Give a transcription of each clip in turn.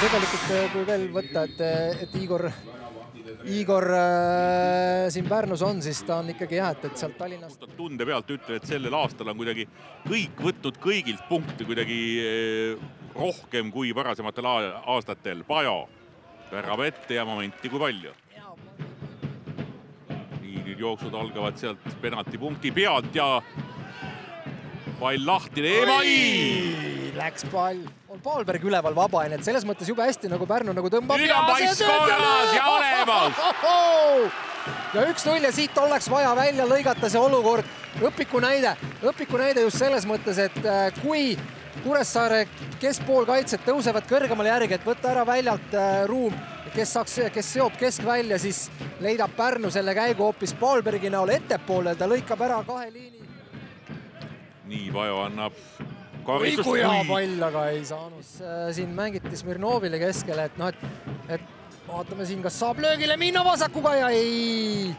tegelikult kui veel võtta, et Igor siin Pärnus on, siis ta on ikkagi jah, et sealt Tallinnast. Tunde pealt ütle, et sellel aastal on kuidagi kõik võtnud kõigilt punkti kuidagi rohkem kui varasematel aastatel. Pajo värab ette ja momenti kui palju. Nii, nüüd jooksud algavad sealt penaltipunkti pealt ja pall lahti. Läks pall. On Paalberg üleval vaba, et selles mõttes jube hästi nagu Pärnu nagu tõmbab. Nüüd on paiss korras ja olemas. Ja 1-0 ja siit oleks vaja välja lõigata see olukord. Õpiku näide just selles mõttes, et kui Kuressaare keskpoolkaitset tõusevad kõrgemale järgi, et võtta ära väljalt ruum, kes seob keskvälja, siis leidab Pärnu selle käigu hoopis Paalbergi näol ettepoole, ta lõikab ära 2 liini. Nii, Vajo annab karistust. Kui hea pall, aga ei saanud. Siin mängiti Smirnovile keskele, et vaatame siin, kas saab löögile minna vasakuga ja ei.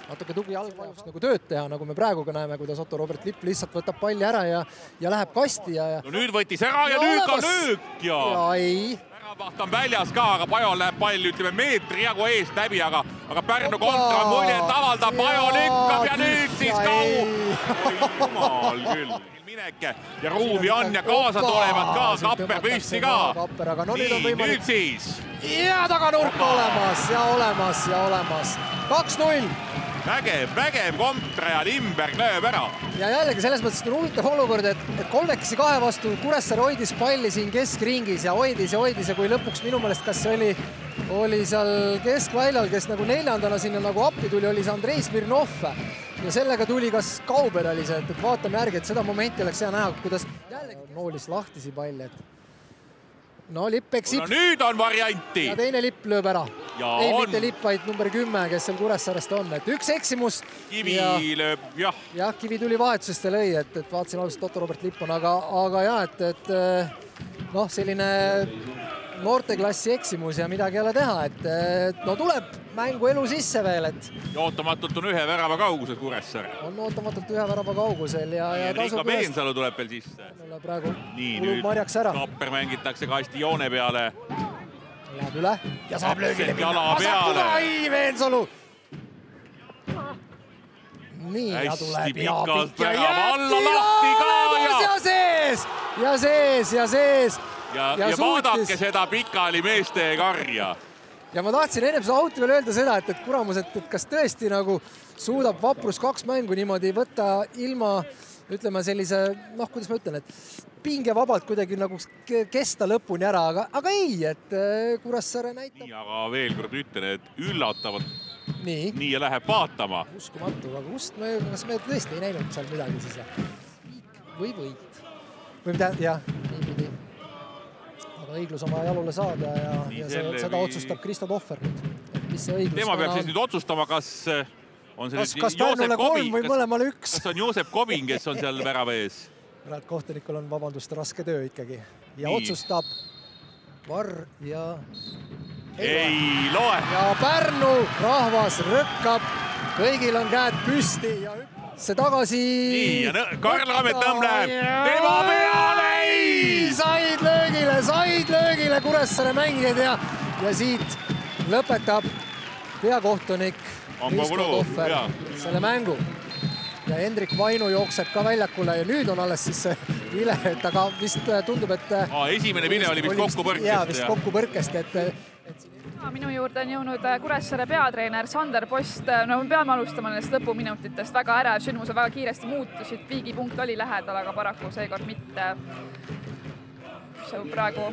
Natuke tugi jalgvajust nagu tööd teha, nagu me praegu ka näeme, kuidas Otto Robert Lipp lihtsalt võtab palli ära ja läheb kasti. No nüüd võttis ära ja nüüd ka löök ja ei. Väravaht on väljas ka, aga Pajol läheb pall, ütleme, meetri jagu eest läbi, aga Pärnu kontra on muljet avaldab, Pajo lükkab ja nüüd siis kau. Jumal küll. Mineke ja ruumi on ja kaasa tulevad ka, Kapper püsti ka. Nii, nüüd siis. Ja taganurk olemas. 2-0. Vägev kontra ja Limberg lööb ära. Ja jällegi selles mõttes on huvitav olukord, et Kolvekesi 2 vastu Kuressaare hoidis palli siin keskringis ja hoidis ja kui lõpuks minu meelest, kas see oli seal keskväljal, kes nagu 4. sinna nagu appi tuli, oli see Andrei Smirnov. Ja sellega tuli kas Kauber oli see, et vaatame järgi, et seda momenti oleks hea näha, kuidas jällegi noolis lahtisi palli, et no Lipp eksib. No nüüd on varianti. Ja teine Lipp lööb ära. Ei, mitte Lipp, vaid number 10, kes seal Kuressaarest on. Et üks eksimus. Kivi lööb, jah. Jah, Kivi tuli vahetusest ja lõi, et vaatasin algusest Otto Robert Lipp on, aga jah, et noh, selline noorteklassi eksimus ja midagi ei ole teha, et no tuleb mängu elu sisse veel, et ja ootamatult on 1 värava kaugusel Kuressaare. On ootamatult 1 värava kaugusel ja Riika Peensalu tuleb veel sisse. Praegu kulub Marjaks ära. Kapper mängitakse kasti joone peale. Läheb üle ja saab löögile minna. Ai, Peensalu! Nii, ja tuleb ja pikk ja alla lahti ka ja sees. Ja vaadake seda pikali meeste karja. Ja ma tahtsin ennem seda auti veel öelda seda, et kuramus, et kas tõesti nagu suudab Vaprus 2 mängu niimoodi võtta ilma, ütleme sellise, noh, kuidas ma ütlen, et pingevabalt kuidagi nagu kesta lõpuni ära, aga ei, et Kuressaare näitab. Nii, aga veel kord ütlen, et üllatavalt nii ja läheb vaatama. Uskumatu, aga kas me tõesti ei näinud seal midagi siis või võit? Või mida, jah, nii pidi. Aga õiglus oma jalule saada ja seda otsustab Kristo Tohver nüüd. Tema peab siis nüüd otsustama, kas on see kas Pärnule 3 või mõlemale 1. Kas on Joosep Kobin, kes on seal värava ees? Kohtunikul on vabandust raske töö ikkagi. Ja otsustab Varr ja ei loe. Ja Pärnu rahvas rõkkab, kõigil on käed püsti ja see tagasi. Nii, ja Karl Rammetamm läheb tema peale. Said löögile Kuressaare mängijad ja siit lõpetab peakohtunik Kristo Tohver selle mängu. Ja Hendrik Vainu jookseb ka väljakule ja nüüd on alles siis see vile, et aga vist tundub, et esimene vile oli vist kokkupõrkest. Jaa, vist kokkupõrkest, Minu juurde on jõudnud Kuressaare peatreener Sander Post. No me peame alustama nendest lõpuminutitest. Väga ärev sündmuse väga kiiresti muutusid. Viigipunkt oli lähedal, aga paraku seekord mitte. Mis see praegu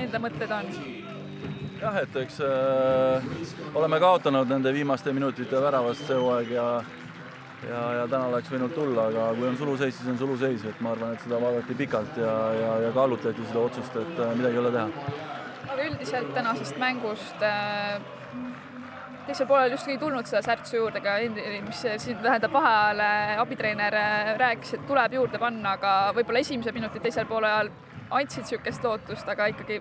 enda mõtted on? Jah, et eks oleme kaotanud nende viimaste minutite väravast see hooaeg ja täna oleks võinud tulla, aga kui on suluseis, siis on suluseis. Et ma arvan, et seda vaadati pikalt ja kaalutleti seda otsust, et midagi ei ole teha. Aga üldiselt tänasest mängust teisel poolel just ei tulnud seda särtsu juurde, mis siin tähendab vaheajale abitreener rääkis, et tuleb juurde panna, aga võib-olla esimese minutit teisel poolel andsid sükest lootust, aga ikkagi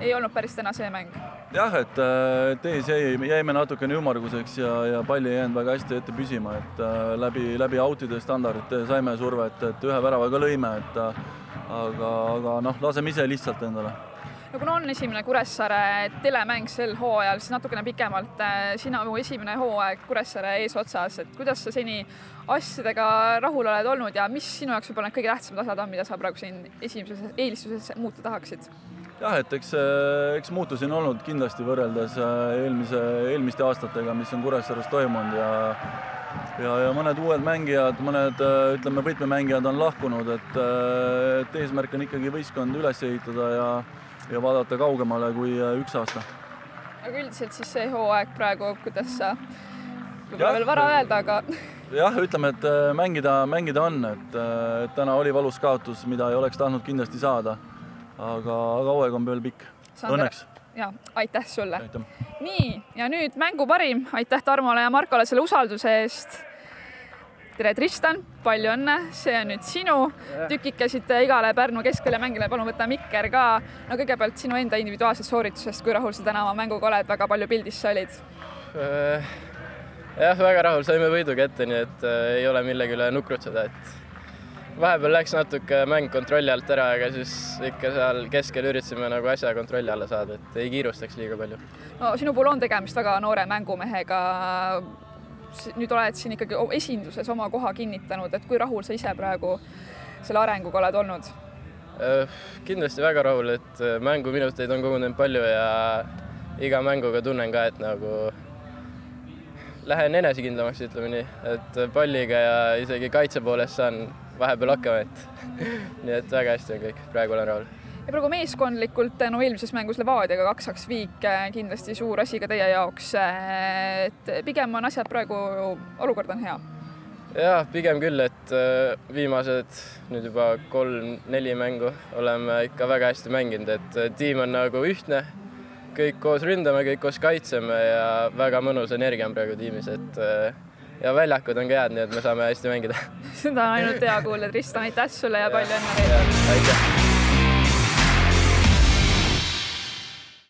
ei olnud päris täna see mäng. Jah, et ees jäime natukene ümmarguseks ja palli ei jäänud väga hästi ette püsima, et läbi autide standardite saime survet, et 1 väravaga lõime, aga noh, laseme ise lihtsalt endale. No kuna on esimene Kuressaare telemäng sel hooajal, siis natukene pikemalt sina esimene hooaeg Kuressaare eesotsas, et kuidas sa seni asjadega rahul oled olnud ja mis sinu jaoks võib-olla need kõige tähtsamad asjad on, mida sa praegu siin esimeses eelistuses muuta tahaksid? Jah, et eks muutusi on olnud kindlasti võrreldes eelmiste aastatega, mis on Kuressaares toimunud ja mõned uued mängijad, mõned ütleme võtmemängijad on lahkunud, et eesmärk on ikkagi võistkond üles ehitada ja vaadata kaugemale kui üks aasta. Aga üldiselt siis see hooaeg praegu, kuidas sa võib-olla veel vara öelda, aga... Jah, ütleme, et mängida on, et täna oli valus kaotus, mida ei oleks tahtnud kindlasti saada, aga hooaeg on veel pikk. Õnneks! Ja, aitäh sulle! Nii, ja nüüd mängu parim. Aitäh Tarmole ja Markole selle usalduse eest. Tere Tristan, palju õnne, see on nüüd sinu. Tükikasid igale Pärnu keskele mängile, palun võtta mikker ka. No kõigepealt sinu enda individuaalsest sooritusest, kui rahul sa täna oma mänguga oled, väga palju pildis sa olid? Jah, väga rahul, saime võidu kätte, nii et ei ole millegi üle nukrutseda. Vahepeal läks natuke mäng kontrolli alt ära, aga siis ikka seal keskel üritasime nagu asja kontrolli alla saada, et ei kiirustaks liiga palju. No sinu puhul on tegemist väga noore mängumehega. Nüüd oled siin ikkagi esinduses oma koha kinnitanud, et kui rahul sa ise praegu selle arenguga oled olnud? Kindlasti väga rahul, et mänguminuteid on kogunenud palju ja iga mänguga tunnen ka, et nagu lähen enesekindlamaks, ütleme nii, et palliga ja isegi kaitse poolest saan vahepeal hakkama, nii et väga hästi on kõik, praegu olen rahul. Ja praegu meeskondlikult eelmises mängus Levadiaga 2-2 viik, kindlasti suur asi ka teie jaoks, et pigem on asjad praegu, olukord on hea? Jah, pigem küll, et viimased nüüd juba 3-4 mängu oleme ikka väga hästi mänginud, et tiim on nagu ühtne, kõik koos ründame, kõik koos kaitseme ja väga mõnus energia on praegu tiimis, et ja väljakud on ka head, nii et me saame hästi mängida. Seda on ainult hea kuulda, Tristan, aitäh sulle ja palju õnne. Aitäh!